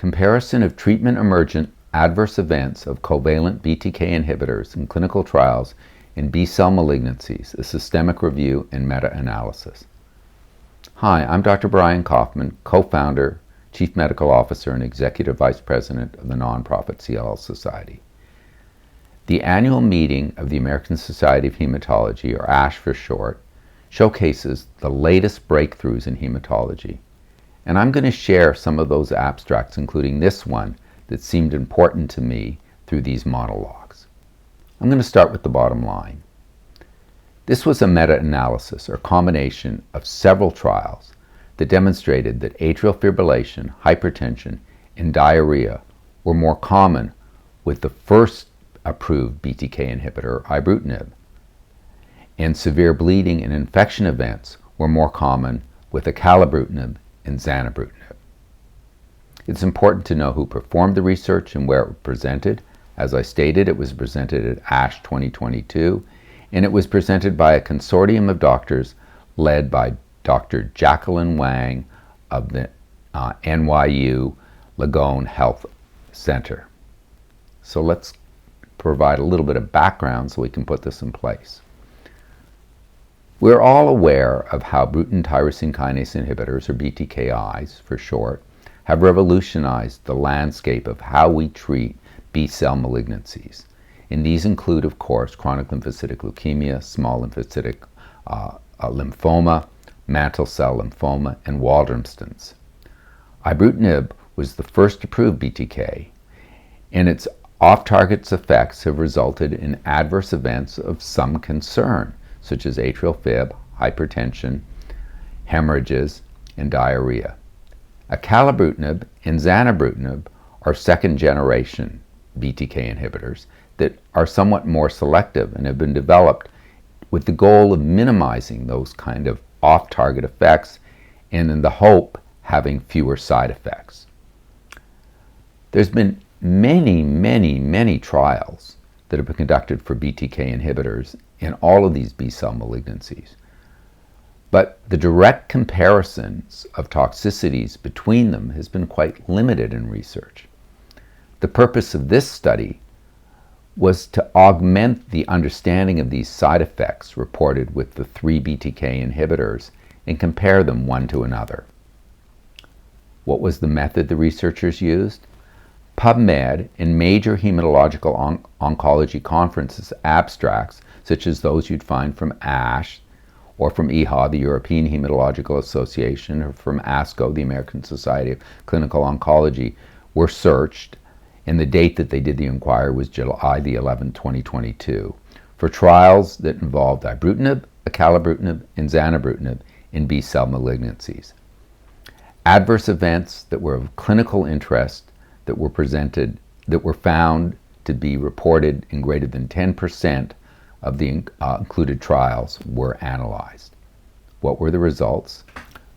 Comparison of treatment-emergent adverse events of covalent BTK inhibitors in clinical trials in B-cell malignancies, a systemic review and meta-analysis. Hi, I'm Dr. Brian Koffman, co-founder, Chief Medical Officer, and Executive Vice President of the nonprofit CLL Society. The annual meeting of the American Society of Hematology, or ASH for short, showcases the latest breakthroughs in hematology. And I'm going to share some of those abstracts, including this one that seemed important to me through these monologues. I'm going to start with the bottom line. This was a meta-analysis, or combination of several trials that demonstrated that atrial fibrillation, hypertension, and diarrhea were more common with the first approved BTK inhibitor, ibrutinib, and severe bleeding and infection events were more common with acalabrutinib and zanubrutinib. It's important to know who performed the research and where it was presented. As I stated, it was presented at ASH 2022, and it was presented by a consortium of doctors led by Dr. Jacqueline Wang of the NYU Langone Health Center. So let's provide a little bit of background so we can put this in place. We're all aware of how Bruton tyrosine kinase inhibitors, or BTKis for short, have revolutionized the landscape of how we treat B-cell malignancies. And these include, of course, chronic lymphocytic leukemia, small lymphocytic lymphoma, mantle cell lymphoma, and Waldenstrom's. Ibrutinib was the first approved BTK, and its off-target effects have resulted in adverse events of some concern, such as atrial fib, hypertension, hemorrhages, and diarrhea. Acalabrutinib and zanubrutinib are second-generation BTK inhibitors that are somewhat more selective and have been developed with the goal of minimizing those kind of off-target effects and in the hope having fewer side effects. There's been many trials that have been conducted for BTK inhibitors in all of these B-cell malignancies. But the direct comparisons of toxicities between them has been quite limited in research. The purpose of this study was to augment the understanding of these side effects reported with the 3 BTK inhibitors and compare them one to another. What was the method the researchers used? PubMed and major hematological oncology conferences abstracts, such as those you'd find from ASH or from EHA, the European Hematological Association, or from ASCO, the American Society of Clinical Oncology, were searched, and the date that they did the inquiry was July the 11th, 2022, for trials that involved ibrutinib, acalabrutinib, and zanubrutinib in B-cell malignancies. Adverse events that were of clinical interest that were found to be reported in greater than 10% of the included trials were analyzed. What were the results?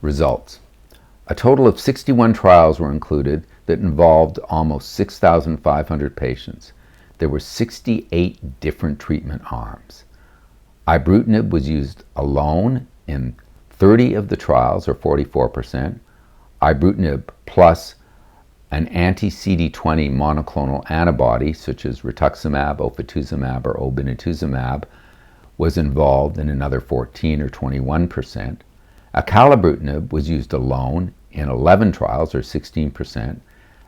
A total of 61 trials were included that involved almost 6,500 patients. There were 68 different treatment arms. Ibrutinib was used alone in 30 of the trials, or 44%. Ibrutinib plus an anti-CD20 monoclonal antibody, such as rituximab, ofatuzumab, or obinutuzumab, was involved in another 14 or 21%. Acalabrutinib was used alone in 11 trials, or 16%.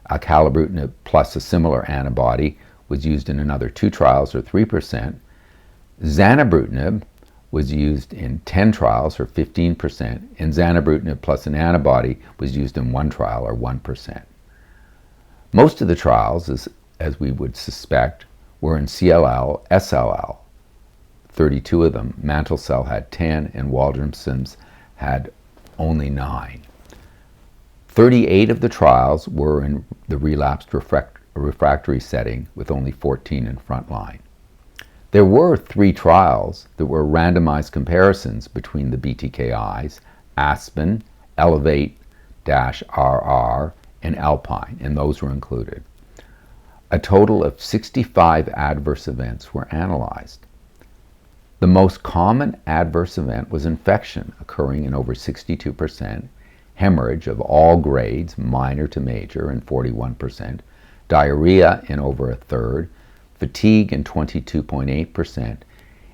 Acalabrutinib plus a similar antibody was used in another 2 trials, or 3%. Zanubrutinib was used in 10 trials, or 15%, and zanubrutinib plus an antibody was used in 1 trial, or 1%. Most of the trials, as we would suspect, were in CLL, SLL, 32 of them. Mantle cell had 10, and Waldenstrom's had only 9. 38 of the trials were in the relapsed refractory setting, with only 14 in frontline. There were 3 trials that were randomized comparisons between the BTKis, Aspen, Elevate-RR, and Alpine, and those were included. A total of 65 adverse events were analyzed. The most common adverse event was infection, occurring in over 62%, hemorrhage of all grades, minor to major, in 41%, diarrhea in over a third, fatigue in 22.8%,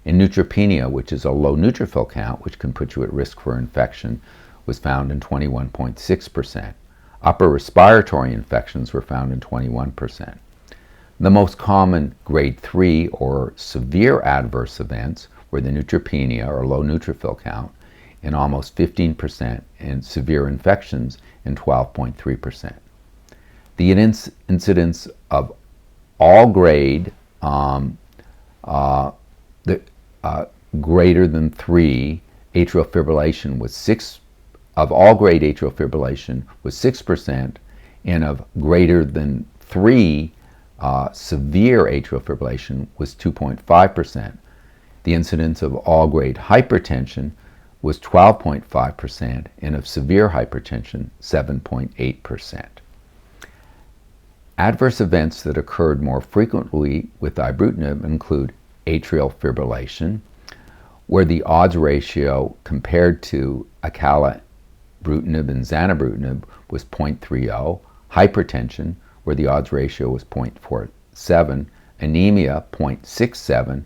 and neutropenia, which is a low neutrophil count, which can put you at risk for infection, was found in 21.6%. Upper respiratory infections were found in 21%. The most common grade 3 or severe adverse events were the neutropenia or low neutrophil count in almost 15% and severe infections in 12.3%. The incidence of all grade greater than 3 atrial fibrillation was 6 of all grade atrial fibrillation was 6%, and of greater than 3 severe atrial fibrillation was 2.5%. The incidence of all grade hypertension was 12.5%, and of severe hypertension 7.8%. Adverse events that occurred more frequently with ibrutinib include atrial fibrillation, where the odds ratio compared to acalabrutinib and zanubrutinib was 0.30, hypertension, where the odds ratio was 0.47, anemia 0.67,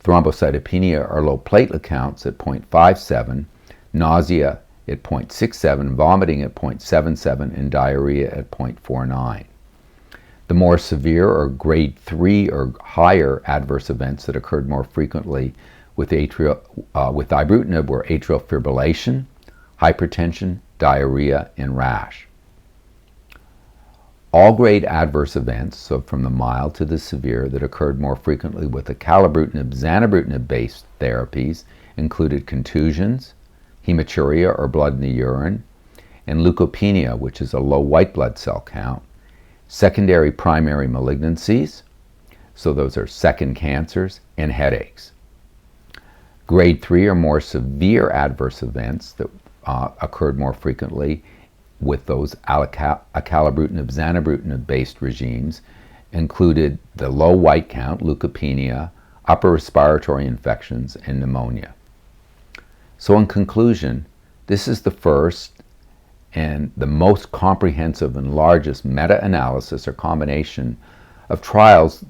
thrombocytopenia or low platelet counts at 0.57, nausea at 0.67, vomiting at 0.77, and diarrhea at 0.49. The more severe or grade 3 or higher adverse events that occurred more frequently with ibrutinib were atrial fibrillation, hypertension, diarrhea, and rash. All grade adverse events, so from the mild to the severe, that occurred more frequently with acalabrutinib, zanubrutinib-based therapies included contusions, hematuria or blood in the urine, and leukopenia, which is a low white blood cell count, secondary primary malignancies, so those are second cancers, and headaches. Grade 3 or more severe adverse events that occurred more frequently with those acalabrutinib, zanubrutinib-based regimes included the low white count, leukopenia, upper respiratory infections, and pneumonia. So in conclusion, this is the first and the most comprehensive and largest meta-analysis or combination of trials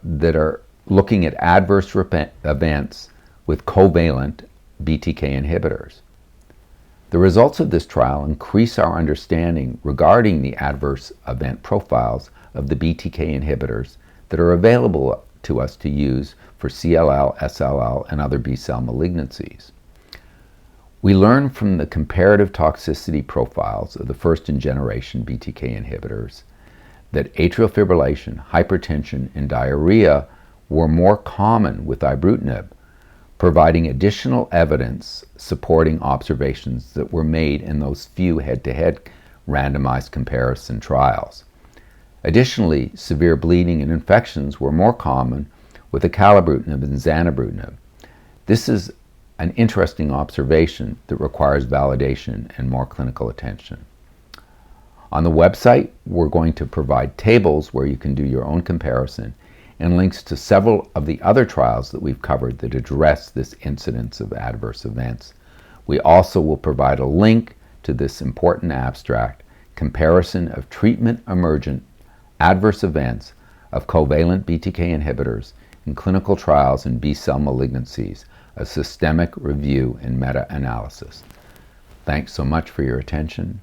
that are looking at adverse events with covalent BTK inhibitors. The results of this trial increase our understanding regarding the adverse event profiles of the BTK inhibitors that are available to us to use for CLL, SLL, and other B-cell malignancies. We learn from the comparative toxicity profiles of the first-generation BTK inhibitors that atrial fibrillation, hypertension, and diarrhea were more common with ibrutinib, providing additional evidence supporting observations that were made in those few head-to-head randomized comparison trials. Additionally, severe bleeding and infections were more common with acalabrutinib and zanubrutinib. This is an interesting observation that requires validation and more clinical attention. On the website, we're going to provide tables where you can do your own comparison and links to several of the other trials that we've covered that address this incidence of adverse events. We also will provide a link to this important abstract, Comparison of Treatment-Emergent Adverse Events of Covalent BTK Inhibitors in Clinical Trials in B-Cell Malignancies, a Systemic Review and Meta-Analysis. Thanks so much for your attention.